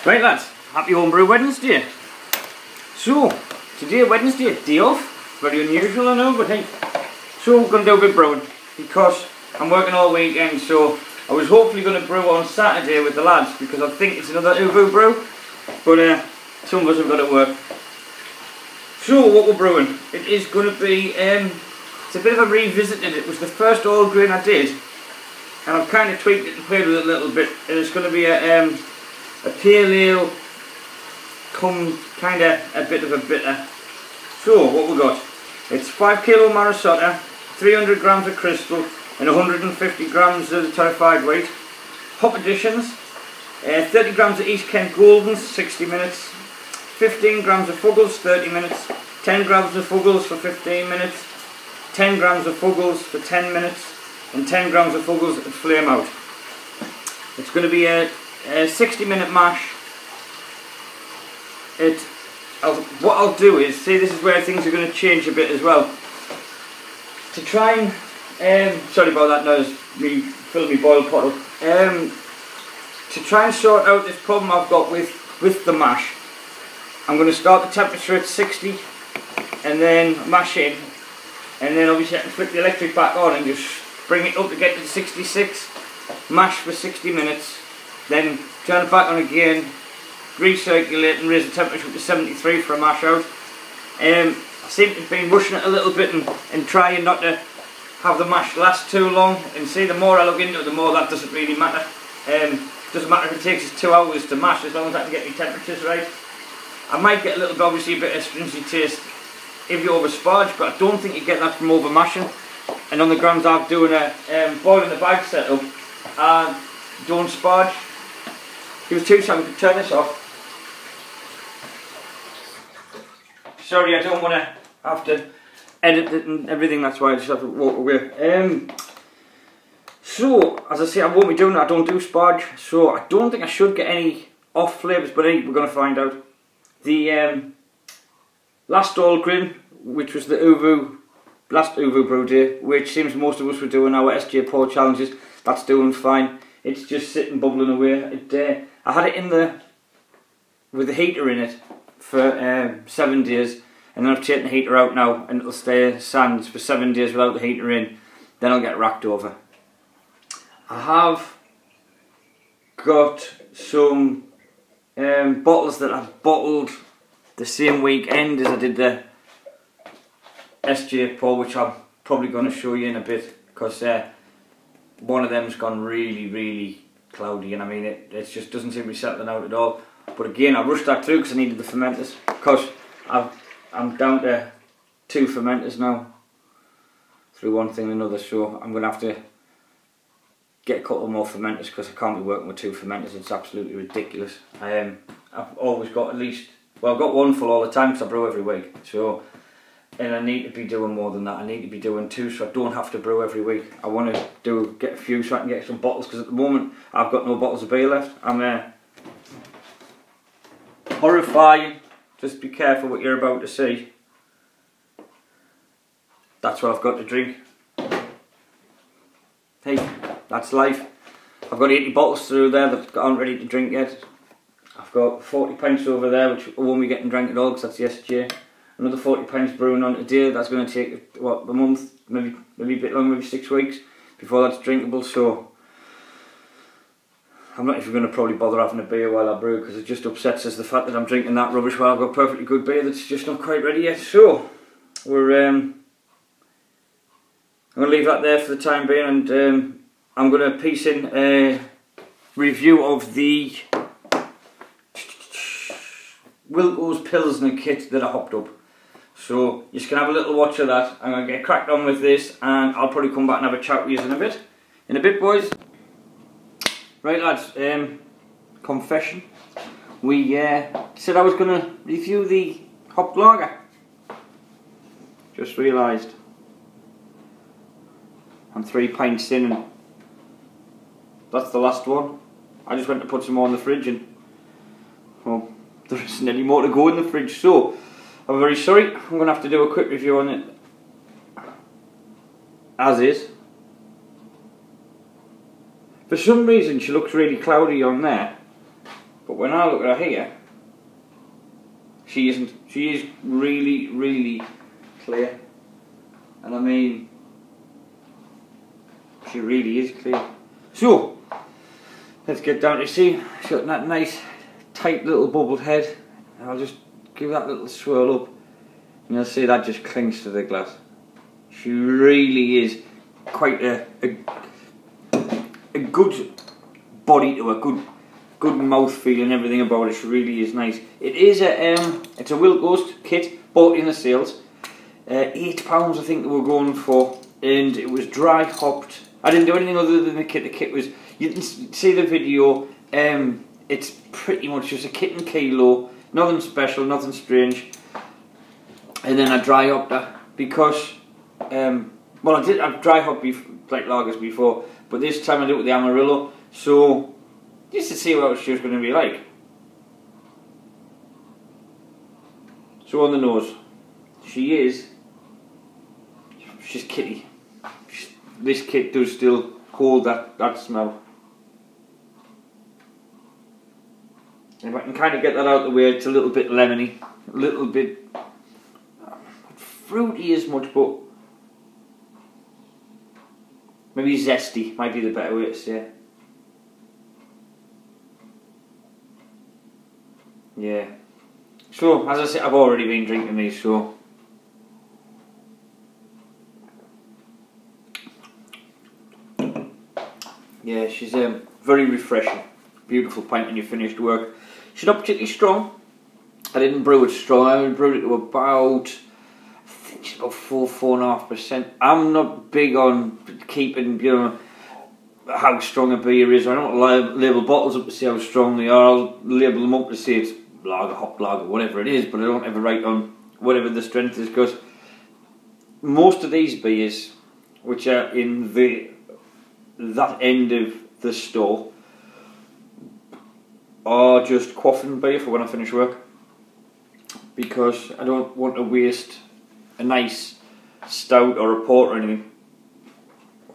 Right lads, happy homebrew Wednesday. So, today Wednesday, day off. Very unusual I know, but hey. So we're going to do a bit of brewing because I'm working all weekend, so I was hopefully going to brew on Saturday with the lads because I think it's another Uvu brew, but some of us have got to work. So what we're brewing, it is going to be, it's a bit of a revisited. It was the first all grain I did, and I've kind of tweaked it and played with it a little bit, and it's going to be a pale ale, come kind of a bit of a bitter. So what we got, it's 5 kilo Marisota, 300 grams of crystal and 150 grams of the terrified wheat. Hop additions, 30 grams of East Kent Goldens, 60 minutes, 15 grams of Fuggles, 30 minutes, 10 grams of Fuggles for 15 minutes, 10 grams of Fuggles for 10 minutes, and 10 grams of Fuggles at flame out. It's going to be a 60-minute mash. What I'll do is, see, this is where things are going to change a bit as well. To try and, sorry about that noise, me filling my boiled pot up. To try and sort out this problem I've got with the mash, I'm going to start the temperature at 60 and then mash in, and then obviously I can flick the electric back on and just bring it up to get to 66, mash for 60 minutes, then turn it back on again, recirculate and raise the temperature up to 73 for a mash out. I seem to have been rushing it a little bit and trying not to have the mash last too long, and see, the more I look into it, the more that doesn't really matter. Doesn't matter if it takes us 2 hours to mash, as long as I can get my temperatures right. I might get a little bit, obviously a bit of stringy taste if you over sparge, but I don't think you get that from over mashing. And on the grounds I'm doing a boil in the bag setup, and don't sparge. Give us 2 seconds to turn this off. Sorry, I don't want to have to edit it and everything, that's why I just have to walk away. So, as I say, I won't be doing that, I don't do sparge, so I don't think I should get any off flavours, but hey, we're going to find out. The last all grain, which was the last Uvu brew day, which seems most of us were doing our SJ Pour challenges, that's doing fine. It's just sitting bubbling away. I had it in with the heater in it for 7 days, and then I've taken the heater out now, and it'll stay sands for 7 days without the heater in, then I'll get racked over. I have got some bottles that I've bottled the same weekend as I did the SJ Pour, which I'm probably going to show you in a bit, because one of them's gone really cloudy, and I mean it just doesn't seem to be settling out at all. But again, I rushed that through because I needed the fermenters, because I'm down to 2 fermenters now through one thing and another, so I'm going to have to get a couple more fermenters because I can't be working with 2 fermenters. It's absolutely ridiculous. I've always got at least, well, I've got one full all the time because I brew every week, so, and I need to be doing more than that. I need to be doing 2 so I don't have to brew every week. I want to get a few so I can get some bottles, because at the moment I've got no bottles of beer left. I'm horrifying. Just be careful what you're about to see. That's what I've got to drink. Hey, that's life. I've got 80 bottles through there that aren't ready to drink yet. I've got 40 pints over there which I won't be getting drank at all because that's the SJ. Another 40 pints brewing on today. That's going to take, what, a month, maybe a bit longer, maybe 6 weeks before that's drinkable. So I'm not even going to probably bother having a beer while I brew, because it just upsets us, the fact that I'm drinking that rubbish while I've got perfectly good beer that's just not quite ready yet. So we're I'm going to leave that there for the time being, and I'm going to piece in a review of the Wilco's Pilsner kit that I hopped up. So you can have a little watch of that. I'm going to get cracked on with this, and I'll probably come back and have a chat with you in a bit. In a bit, boys. Right lads, confession. We said I was going to review the hopped lager. Just realised I'm 3 pints in and that's the last one. I just went to put some more in the fridge, and well, there isn't any more to go in the fridge, so I'm very sorry. I'm going to have to do a quick review on it as is. For some reason she looks really cloudy on there, but when I look at her here, she isn't. She is really, really clear. And I mean, she really is clear. So, let's get down to see. She's got that nice, tight little bubbled head. I'll just give that little swirl up. And you'll see that just clings to the glass. She really is quite a good body to her, good mouth feel and everything about it. She really is nice. It is it's a Wild Ghost kit, bought in the sales. £8 I think they were going for, and it was dry hopped. I didn't do anything other than the kit. The kit was, you can see the video, it's pretty much just a kit and kilo, nothing special, nothing strange. And then I dry hopped her because, well, I've dry hopped like lagers before, but this time I did it with the Amarillo, so just to see what she was going to be like. So on the nose, she's kitty. This kit does still hold that smell. If I can kind of get that out of the way, it's a little bit lemony, a little bit fruity as much, but maybe zesty might be the better way to say it. Yeah. So, as I said, I've already been drinking these, so yeah, she's very refreshing. Beautiful pint when you finished work. She's not particularly strong. I didn't brew it strong. I brewed it to about, I think she's about 4.5%. I'm not big on keeping, you know, how strong a beer is. I don't label bottles up to see how strong they are. I'll label them up to see it's lager, hop lager, whatever it is, but I don't ever write on whatever the strength is, because most of these beers, which are in that end of the store, are just quaffing beer for when I finish work, because I don't want to waste a nice stout or a port or anything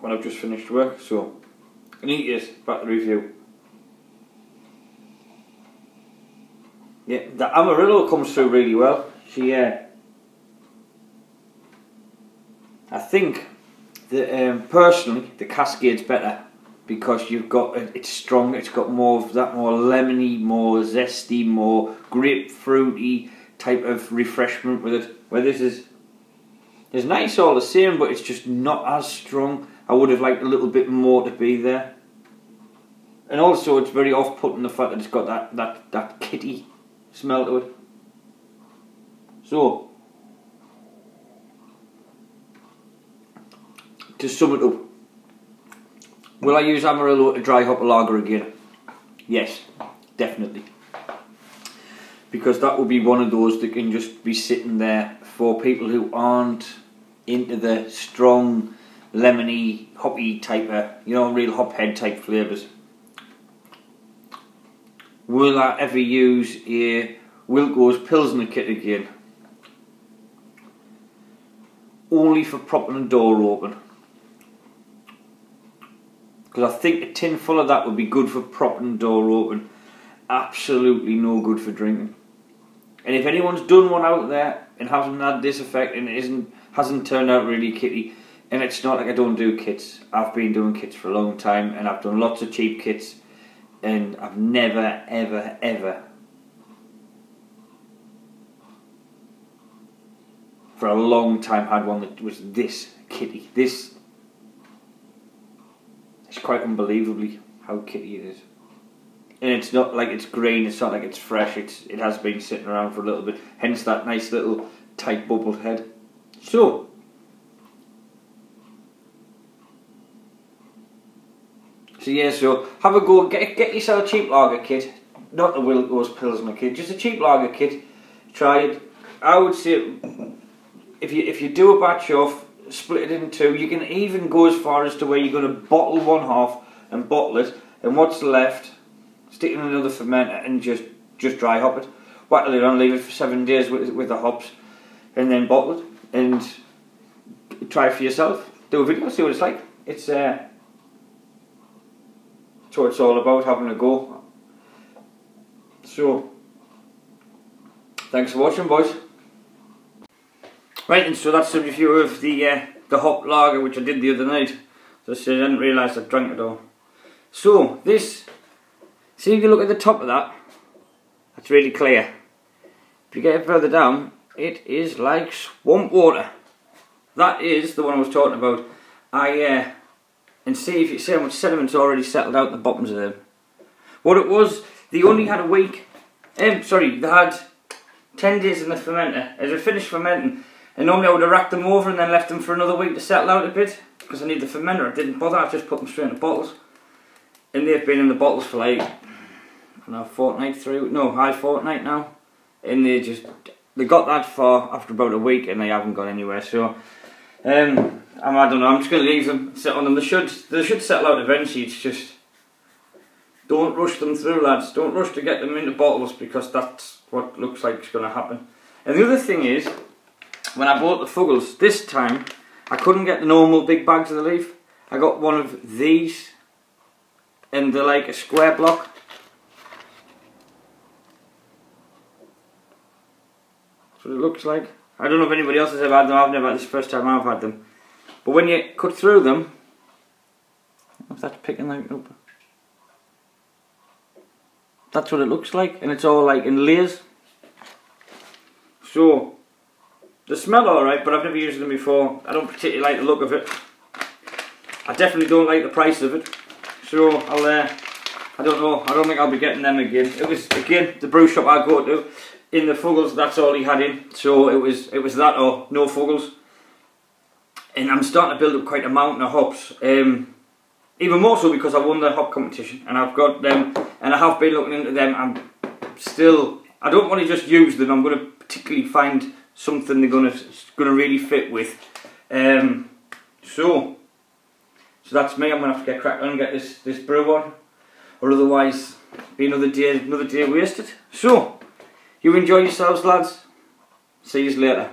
when I've just finished work. So I need this back to review. Yeah, the Amarillo comes through really well. She, I think that personally the Cascade's better, because you've got it's strong. It's got more of that, more lemony, more zesty, more grapefruity type of refreshment with it. Where this is nice all the same, but it's just not as strong. I would have liked a little bit more to be there. And also, it's very off-putting the fact that it's got that kitty smell to it. So, to sum it up, will I use Amarillo to dry hop a lager again? Yes, definitely. Because that will be one of those that can just be sitting there for people who aren't into the strong, lemony, hoppy type of, you know, real hop head type flavours. Will I ever use a Wild Ghost Pilsner kit again? Only for propping a door open. Because I think a tin full of that would be good for propping the door open. Absolutely no good for drinking. And if anyone's done one out there and hasn't had this effect and it hasn't turned out really kitty, and it's not like I don't do kits. I've been doing kits for a long time, and I've done lots of cheap kits, and I've never, ever, ever for a long time had one that was this kitty. This is quite unbelievably how kitty it is. And it's not like it's green, it's not like it's fresh, it has been sitting around for a little bit, hence that nice little tight bubbled head. So, yeah, so have a go, get yourself a cheap lager kit, not the Wild Ghost Pilsner kit, just a cheap lager kit, try it. I would say, if you do a batch off, split it in two. You can even go as far as to where you're going to bottle one half and bottle it, and what's left, stick it in another fermenter and just dry hop it. Whack it on, leave it for 7 days with the hops, and then bottle it and try it for yourself. Do a video, see what it's like. It's what it's all about, having a go. So, thanks for watching, boys. Right, and so that's a review of the hop lager which I did the other night. Just I didn't realise I'd drank it all. So this, see if you look at the top of that, that's really clear. If you get it further down, it is like swamp water. That is the one I was talking about. And see if you see how much sediment's already settled out the bottoms of them. What it was, they only had a week. Sorry, they had 10 days in the fermenter. As I finished fermenting, and normally I would have racked them over and then left them for another week to settle out a bit, because I need the fermenter. I didn't bother, I just put them straight in the bottles. And they've been in the bottles for like, I don't know, fortnight now. And they got that far after about a week and they haven't gone anywhere. So, I don't know, I'm just going to leave them, sit on them. They should settle out eventually. It's just, don't rush them through, lads. Don't rush to get them into bottles, because that's what looks like is going to happen. And the other thing is, when I bought the Fuggles, this time, I couldn't get the normal big bags of the leaf. I got one of these, and they're like a square block. That's what it looks like. I don't know if anybody else has ever had them. I've never had this, the first time I've had them. But when you cut through them, I don't know if that's picking that up. That's what it looks like, and it's all like in layers. So, they smell alright, but I've never used them before. I don't particularly like the look of it. I definitely don't like the price of it. So, I don't know, I don't think I'll be getting them again. It was, again, the brew shop I go to, in the Fuggles, that's all he had in. So, it was that or no Fuggles. And I'm starting to build up quite a mountain of hops. Even more so because I won the hop competition, and I've got them, and I have been looking into them. I don't want to just use them. I'm going to particularly find something they're going to really fit with. So that's me. I'm going to have to get cracking and get this brew on, or otherwise be another day wasted. So you enjoy yourselves, lads. See you later.